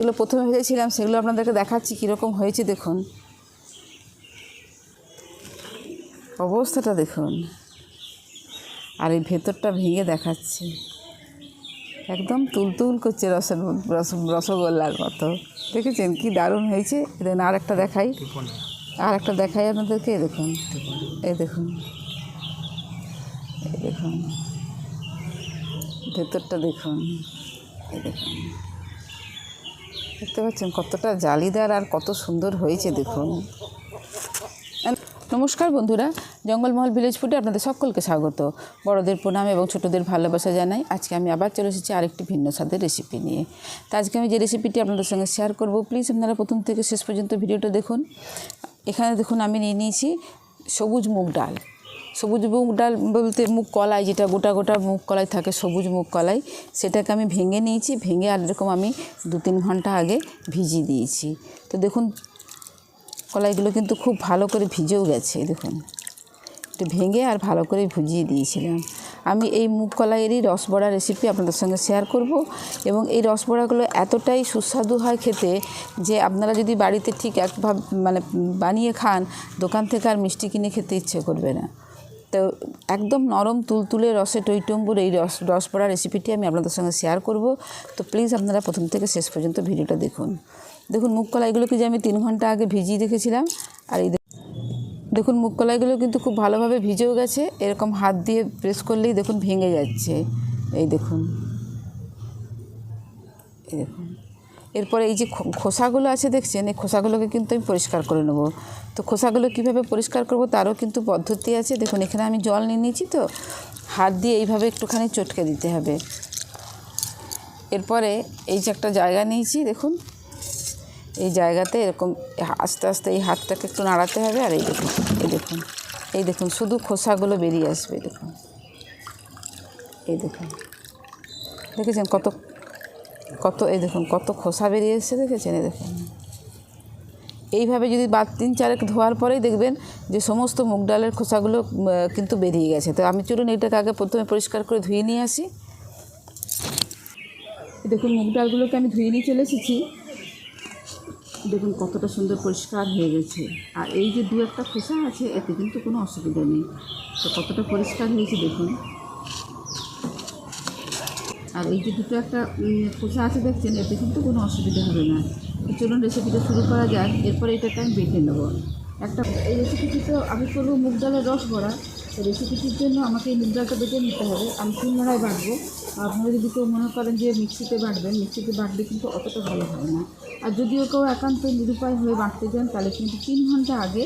এগুলো প্রথমে ভেজেছিলাম, সেগুলো আপনাদেরকে দেখাচ্ছি কীরকম হয়েছে। দেখুন অবস্থাটা দেখুন, আর এই ভেতরটা ভেঙে দেখাচ্ছি, একদম তুলতুল করছে রসগোল্লার মতো। দেখেছেন কি দারুণ হয়েছে। দেখুন আর একটা দেখাই, আপনাদেরকে। দেখুন এই দেখুন, এই দেখুন ভেতরটা দেখুন, এই দেখুন, দেখতে পাচ্ছেন কতটা জালিদার আর কত সুন্দর হয়েছে দেখুন। নমস্কার বন্ধুরা, জঙ্গলমহল ভিলেজ ফুডে আপনাদের সকলকে স্বাগত। বড়দের প্রণাম এবং ছোটদের ভালোবাসা জানাই। আজকে আমি আবার চলে এসেছি আরেকটি ভিন্ন স্বাদের রেসিপি নিয়ে। তো আজকে আমি যে রেসিপিটি আপনাদের সঙ্গে শেয়ার করব, প্লিজ আপনারা প্রথম থেকে শেষ পর্যন্ত ভিডিওটা দেখুন। এখানে দেখুন আমি নিয়ে নিয়েছি সবুজ মুগ ডাল। সবুজ মুগ ডাল বলতে মুগ কলাই, যেটা গোটা গোটা মুগ কলাই থাকে, সবুজ মুগ কলাই, সেটাকে আমি ভেঙে নিয়েছি। ভেঙে আর এরকম আমি 2-3 ঘন্টা আগে ভিজিয়ে দিয়েছি। তো দেখুন কলাইগুলো কিন্তু খুব ভালো করে ভিজেও গেছে। দেখুন একটু ভেঙে আর ভালো করে ভিজিয়ে দিয়েছিলাম। আমি এই মুগ কলাইয়েরই রসবড়া রেসিপি আপনাদের সঙ্গে শেয়ার করব। এবং এই রসবড়াগুলো এতটাই সুস্বাদু হয় খেতে, যে আপনারা যদি বাড়িতে ঠিক একভাবে বানিয়ে খান, দোকান থেকে আর মিষ্টি কিনে খেতে ইচ্ছে করবে না। তো একদম নরম তুলতুলে রসে টইটম্বুর এই রসবড়া রেসিপিটি আমি আপনাদের সঙ্গে শেয়ার করব। তো প্লিজ আপনারা প্রথম থেকে শেষ পর্যন্ত ভিডিওটা দেখুন। দেখুন মুগ কলাইগুলোকে যে আমি 3 ঘন্টা আগে ভিজিয়ে রেখেছিলাম, আর এই দেখুন মুগ কলাইগুলো কিন্তু খুব ভালোভাবে ভিজেও গেছে। এরকম হাত দিয়ে প্রেস করলেই দেখুন ভেঙে যাচ্ছে। এই দেখুন, এই দেখুন। এরপরে এই যে খোসাগুলো আছে দেখছেন, এই খোসাগুলোকে কিন্তু আমি পরিষ্কার করে নেব। তো খোসাগুলো কীভাবে পরিষ্কার করব তারও কিন্তু পদ্ধতি আছে। দেখুন এখানে আমি জল নিয়ে নিয়েছি, তো হাত দিয়ে এইভাবে একটুখানি চটকে দিতে হবে। এরপরে এই যে একটা জায়গা নিয়েছি, দেখুন এই জায়গাতে এরকম আস্তে আস্তে এই হাতটাকে একটু নাড়াতে হবে। আর এই দেখুন, এই দেখুন, এই দেখুন শুধু খোসাগুলো বেরিয়ে আসবে। দেখুন, এই দেখুন, দেখেছেন কত কত এই দেখুন কত খোসা বেরিয়ে এসছে, দেখেছেন? এই দেখুন এইভাবে যদি 3-4 ধোয়ার পরেই দেখবেন যে সমস্ত মুগ ডালের খোসাগুলো কিন্তু বেরিয়ে গেছে। তো আমি চলুন এটাকে আগে প্রথমে পরিষ্কার করে ধুয়ে নিয়ে আসি। দেখুন মুগ ডালগুলোকে আমি ধুয়ে নিয়ে চলে এসেছি। দেখুন কতটা সুন্দর পরিষ্কার হয়ে গেছে। আর এই যে 2-1টা খোসা আছে, এতে কিন্তু কোনো অসুবিধা নেই। তো কতটা পরিষ্কার হয়েছে দেখুন। আর এই যে 2-1টা খোসা আছে দেখছেন, এতে কিন্তু কোনো অসুবিধা হবে না। তো চলুন রেসিপিটা শুরু করা যাক। এরপরে এটাকে আমি বেটে নেবো। এই রেসিপিটি তো আমি করবো মুগ ডালের রস বড়া। তো রেসিপিটির জন্য আমাকে এই মুগ ডালটা বেটে নিতে হবে। আমি শিলনোড়ায় বাটবো। আপনারা যদি কেউ মনে করেন যে মিক্সিতে বাটবেন, মিক্সিতে বাটলে কিন্তু অতটা ভালো হয় না। আর যদিও কেউ একান্ত নিরুপায় হয়ে বাটতে চান, তাহলে কিন্তু 3 ঘন্টা আগে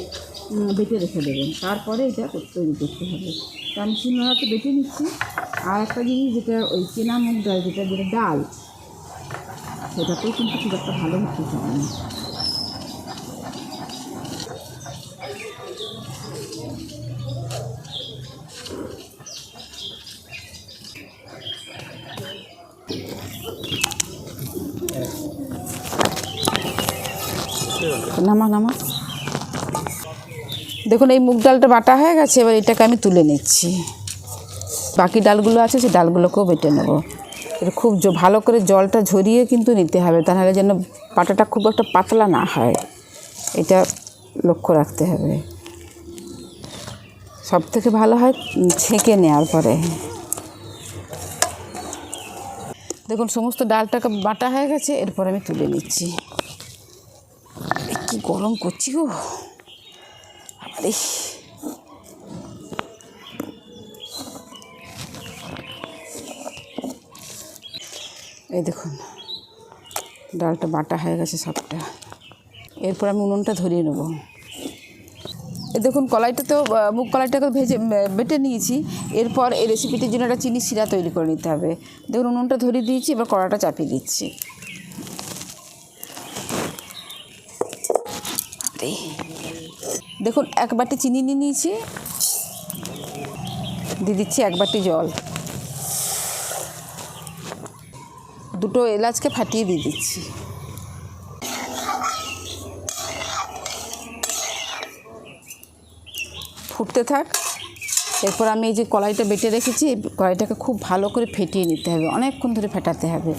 বেটে রেখে দেবেন, তারপরে এটা তৈরি করতে হবে। তো আমি শিলনোড়াতে বেটে নিচ্ছি। আর একটা জিনিস, যেটা ওই চেনা মুগ ডাল, যেটা ডাল, সেটাতেও কিন্তু খুব একটা ভালো হতে চায় না। নামা দেখুন এই মুগ ডালটা বাটা হয়ে গেছে। এবার এটাকে আমি তুলে নিচ্ছি। বাকি ডালগুলো আছে, সেই ডালগুলোকেও বেটে নেব। এটা খুব ভালো করে জলটা ঝরিয়ে কিন্তু নিতে হবে, তাহলে যেন বাটাটা খুব একটা পাতলা না হয়, এটা লক্ষ্য রাখতে হবে। সব থেকে ভালো হয় ছেঁকে নেওয়ার পরে। দেখুন সমস্ত ডালটাকে বাটা হয়ে গেছে। এরপর আমি তুলে নিচ্ছি। কি গরম করছি গো! আরে এই দেখুন ডালটা বাটা হয়ে গেছে সবটা। এরপর আমি উনুনটা ধরিয়ে নেব। এই দেখুন কলাইটা তো মুগ কলাইটাকে বেটে নিয়েছি। এরপর এই রেসিপিটির জন্য একটা চিনি শিরা তৈরি করে নিতে হবে। দেখুন উনুনটা ধরিয়ে দিয়েছি। এবার কড়াটা চাপিয়ে দিচ্ছি। দেখুন 1 বাটি চিনি নিয়ে নিয়েছি, দিয়ে দিচ্ছি 1 বাটি জল। 2টো এলাচকে ফাটিয়ে দিয়ে দিচ্ছি। ফুটতে থাক। এরপর আমি এই যে কলাইটা বেটে রেখেছি, কলাইটাকে খুব ভালো করে ফেটিয়ে নিতে হবে, অনেকক্ষণ ধরে ফেটাতে হবে।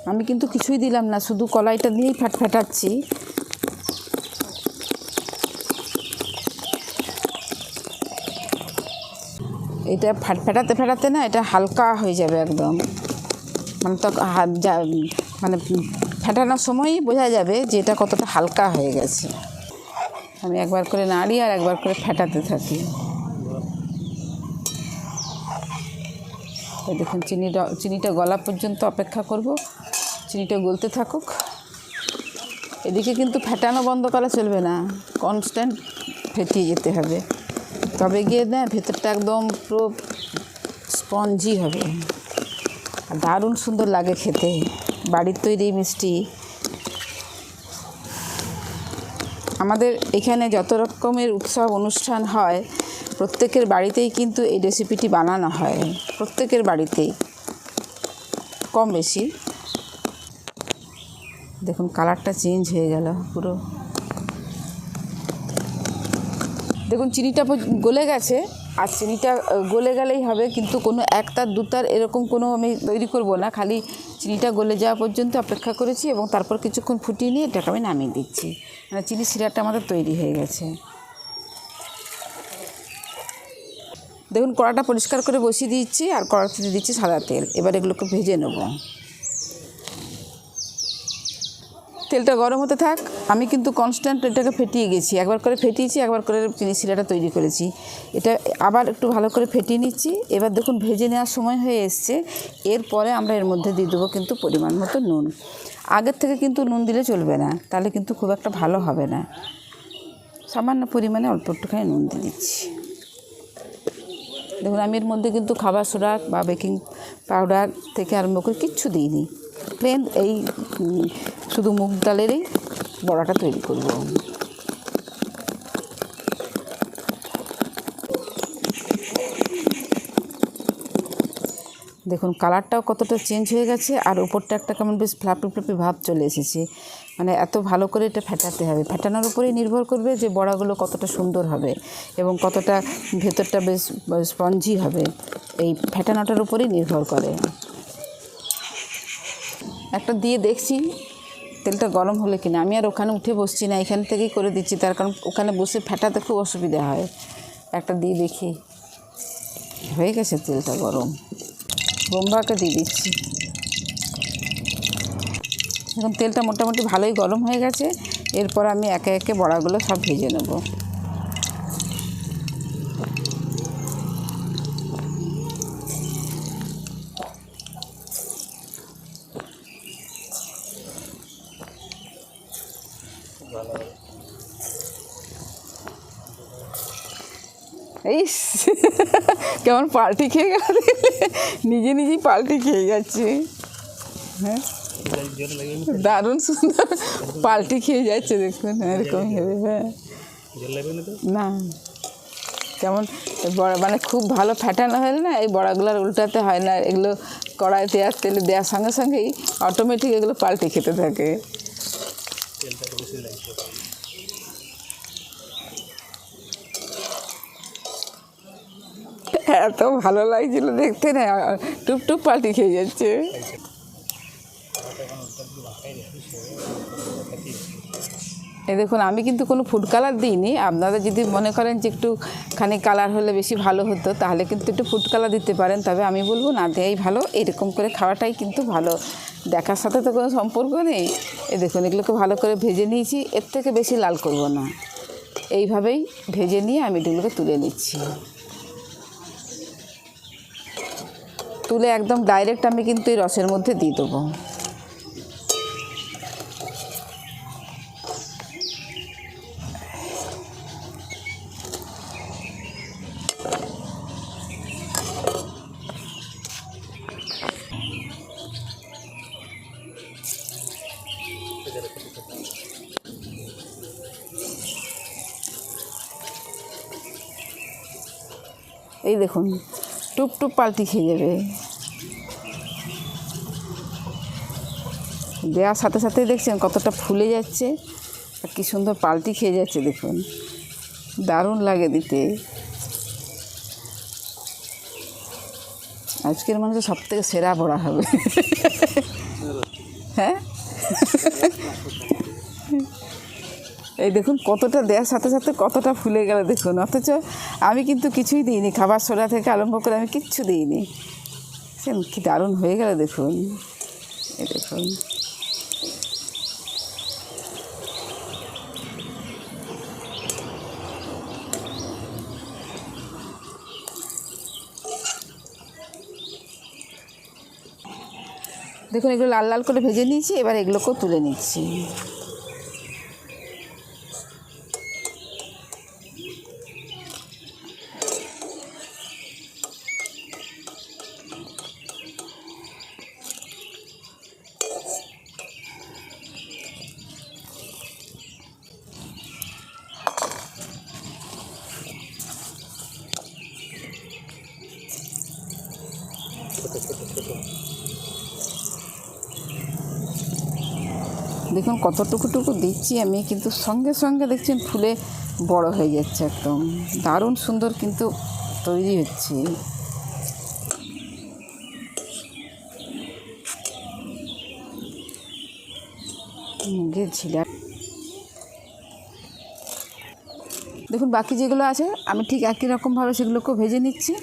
আমি কিন্তু কিছুই দিলাম না, শুধু কলাইটা দিয়েই ফ্যাটাচ্ছি। এটা ফেটাতে না এটা হালকা হয়ে যাবে একদম, মানে তো মানে ফেটানোর সময়ই বোঝা যাবে যে এটা কতটা হালকা হয়ে গেছে। আমি একবার করে নাড়ি আর একবার করে ফেটাতে থাকি। দেখুন চিনিটা গলা পর্যন্ত অপেক্ষা করব, চিনিটা গলতে থাকুক। এদিকে কিন্তু ফেটানো বন্ধ করা চলবে না, কনস্ট্যান্ট ফেটিয়ে যেতে হবে, তবে গিয়ে না ভেতরটা একদম পুরো স্পঞ্জি হবে আর দারুণ সুন্দর লাগে খেতে। বাড়ির তৈরি মিষ্টি। আমাদের এখানে যত রকমের উৎসব অনুষ্ঠান হয় প্রত্যেকের বাড়িতেই কিন্তু এই রেসিপিটি বানানো হয়, প্রত্যেকের বাড়িতেই কম বেশি। দেখুন কালারটা চেঞ্জ হয়ে গেল পুরো। দেখুন চিনিটা গলে গেছে, আর চিনিটা গলে গেলেই হবে, কিন্তু কোনো একতার দুতার এরকম কোনো আমি তৈরি করব না, খালি চিনিটা গলে যাওয়া পর্যন্ত অপেক্ষা করেছি এবং তারপর কিছুক্ষণ ফুটিয়ে নিয়ে এটাকে আমি নামিয়ে দিচ্ছি। মানে চিনি সিরাটা আমাদের তৈরি হয়ে গেছে। দেখুন কড়াটা পরিষ্কার করে বসিয়ে দিচ্ছি আর কড়াতে দিয়ে দিচ্ছি সাদা তেল। এবার এগুলোকে ভেজে নেব। তেলটা গরম হতে থাক। আমি কিন্তু কনস্ট্যান্ট এটাকে ফেটিয়ে গেছি, একবার করে ফেটিয়েছি, একবার করে চিনি শিরাটা তৈরি করেছি। এটা আবার একটু ভালো করে ফেটিয়ে নিচ্ছি। এবার দেখুন ভেজে নেওয়ার সময় হয়ে এসছে। এরপরে আমরা এর মধ্যে দিয়ে দেবো কিন্তু পরিমাণ মতো নুন। আগের থেকে কিন্তু নুন দিলে চলবে না, তাহলে কিন্তু খুব একটা ভালো হবে না। সামান্য পরিমাণে অল্প একটুখানি নুন দিয়ে দিচ্ছি। দেখুন আমি এর মধ্যে কিন্তু খাবার সোডা বা বেকিং পাউডার থেকে আরম্ভ করে কিচ্ছু দিইনি, প্লেন এই শুধু মুগ ডালেরই বড়াটা তৈরি করব। দেখুন কালারটাও কতটা চেঞ্জ হয়ে গেছে, আর উপরটা একটা কেমন বেশ ফ্লাপি ফ্লাপি ভাব চলে এসেছে। মানে এত ভালো করে এটা ফেটাতে হবে, ফেটানোর উপরেই নির্ভর করবে যে বড়াগুলো কতটা সুন্দর হবে এবং কতটা ভেতরটা বেশ স্পঞ্জি হবে। এই ফেটানোটার উপরেই নির্ভর করে। একটা দিয়ে দেখছি তেলটা গরম হলে কিনা। আমি আর ওখানে উঠে বসছি না, এখান থেকেই করে দিচ্ছি, তার কারণ ওখানে বসে ফেটাতে খুব অসুবিধা হয়। একটা দিয়ে দেখি, হয়ে গেছে তেলটা গরম। বোম্বাকে দিয়ে দিচ্ছি। এখন তেলটা মোটামুটি ভালোই গরম হয়ে গেছে। এরপর আমি একে একে বড়াগুলো সব ভেজে নেব। এই কেমন পাল্টি খেয়ে গেল, নিজে নিজেই পাল্টি খেয়ে যাচ্ছে। হ্যাঁ দারুণ সুন্দর পাল্টি খেয়ে যাচ্ছে, দেখুন এরকমই হবে। হ্যাঁ না কেমন বড়া মানে খুব ভালো ফ্যাটানো হলে না এই বড়াগুলোর উল্টাতে হয় না, এগুলো কড়াইতে আর তেলে দেওয়ার সঙ্গে সঙ্গেই অটোমেটিক এগুলো পাল্টি খেতে থাকে। এত ভালো লাগছিল দেখতে, না টুপ টুপ পাল্টি খেয়ে যাচ্ছে। এই দেখুন আমি কিন্তু কোনো ফুড কালার দিইনি। আপনারা যদি মনে করেন যে একটুখানি কালার হলে বেশি ভালো হতো তাহলে কিন্তু একটু ফুড কালার দিতে পারেন, তবে আমি বলবো না দেয়াই ভালো। এরকম করে খাওয়াটাই কিন্তু ভালো, দেখার সাথে তো কোনো সম্পর্ক নেই। এই দেখুন এগুলোকে ভালো করে ভেজে নিয়েছি, এর থেকে বেশি লাল করব না। এইভাবেই ভেজে নিয়ে আমি এগুলোকে তুলে নিচ্ছি। তুলে একদম ডাইরেক্ট আমি কিন্তু এই রসের মধ্যে দিয়ে দেবো। এই দেখুন টুপ টুপ পাল্টি খেয়ে যাবে। দেওয়ার সাথে সাথেই দেখছেন কতটা ফুলে যাচ্ছে আর কী সুন্দর পাল্টি খেয়ে যাচ্ছে। দেখুন দারুণ লাগে দিতে। আজকের মানুষের সবথেকে সেরা বড়া হবে। হ্যাঁ এই দেখুন কতটা দেওয়ার সাথে সাথে কতটা ফুলে গেল দেখুন, অথচ আমি কিন্তু কিছুই দিইনি, খাবার সোডা থেকে আরম্ভ করে আমি কিচ্ছু দিইনি। কি দারুণ হয়ে গেল দেখুন, এই দেখুন। দেখুন এগুলো লাল লাল করে ভেজে নিয়েছি, এবার এগুলোকেও তুলে নিচ্ছি। দেখুন কতটুকু দিচ্ছি আমি, কিন্তু সঙ্গে সঙ্গে দেখছেন ফুলে বড় হয়ে যাচ্ছে, একদম দারুণ সুন্দর কিন্তু তৈরি হচ্ছে। মুগের ঝিলা দেখুন, বাকি যেগুলো আছে আমি ঠিক একই রকমভাবে সেগুলোকেও ভেজে নিচ্ছি।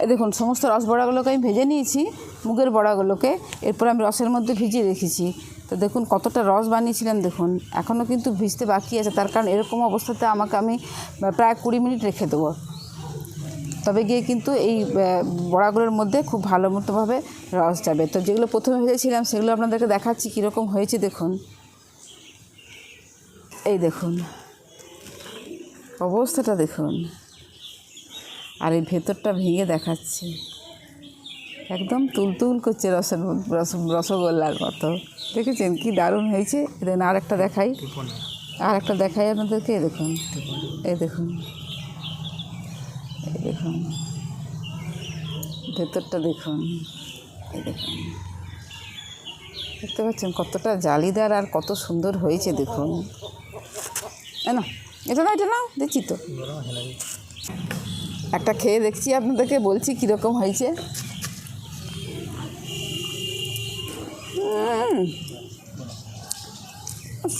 এই দেখুন সমস্ত রস বড়াগুলোকে আমি ভেজে নিয়েছি, মুগের বড়াগুলোকে, এরপর আমি রসের মধ্যে ভিজিয়ে রেখেছি। তো দেখুন কতটা রস বানিয়েছিলাম, দেখুন এখনও কিন্তু ভিজতে বাকি আছে, তার কারণ এরকম অবস্থাতে আমি প্রায় 20 মিনিট রেখে দেবো, তবে গিয়ে কিন্তু এই বড়াগুলোর মধ্যে খুব ভালো মতোভাবে রস যাবে। তো যেগুলো প্রথমে ভেজেছিলাম সেগুলো আপনাদেরকে দেখাচ্ছি কীরকম হয়েছে। দেখুন এই দেখুন অবস্থাটা দেখুন, আর এই ভেতরটা ভেঙে দেখাচ্ছি, একদম তুলতুল করছে রসগোল্লার মতো। দেখেছেন কি দারুণ হয়েছে। দেখুন আর একটা দেখাই আপনাদেরকে, দেখুন এই দেখুন, এই দেখুন ভেতরটা দেখুন, এই দেখুন দেখতে পাচ্ছেন কতটা জালিদার আর কত সুন্দর হয়েছে দেখুন। না এটা না দেখছি তো, একটা খেয়ে দেখছি আপনাদেরকে বলছি কীরকম হয়েছে।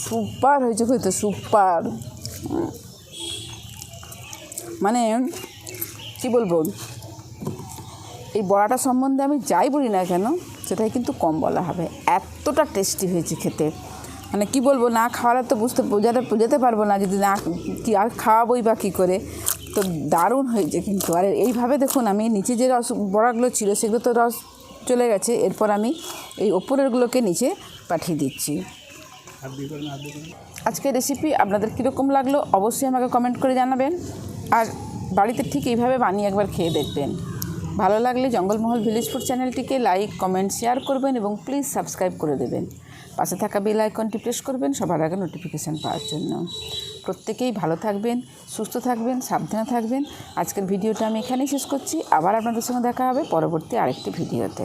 সুপার হয়েছে, হয়তো সুপার, মানে কি বলবো, এই বড়াটা সম্বন্ধে আমি যাই বলি না কেন সেটাই কিন্তু কম বলা হবে, এতটা টেস্টি হয়েছে খেতে। মানে কি বলবো, না খাওয়ালে তো বোঝাতে পারবো না, যদি না কি আর খাওয়াবোই বা কী করে। তো দারুণ হয়েছে কিন্তু। আর এইভাবে দেখুন আমি নিচে যে রস বড়াগুলো ছিল সেগুলো তো রস চলে গেছে, এরপর আমি এই ওপরেরগুলোকে নিচে পাঠিয়ে দিচ্ছি। আজকের রেসিপি আপনাদের কীরকম লাগলো অবশ্যই আমাকে কমেন্ট করে জানাবেন, আর বাড়িতে ঠিক এইভাবে বানিয়ে একবার খেয়ে দেখবেন। ভালো লাগলে জঙ্গলমহল ভিলেজ ফুড চ্যানেলটিকে লাইক, কমেন্ট, শেয়ার করবেন এবং প্লিজ সাবস্ক্রাইব করে দেবেন। পাশে থাকা বেল আইকনটি প্রেস করবেন সবার আগে নোটিফিকেশান পাওয়ার জন্য। প্রত্যেকেই ভালো থাকবেন, সুস্থ থাকবেন, সাবধানে থাকবেন। আজকের ভিডিওটা আমি এখানেই শেষ করছি। আবার আপনাদের সঙ্গে দেখা হবে পরবর্তী আরেকটি ভিডিওতে।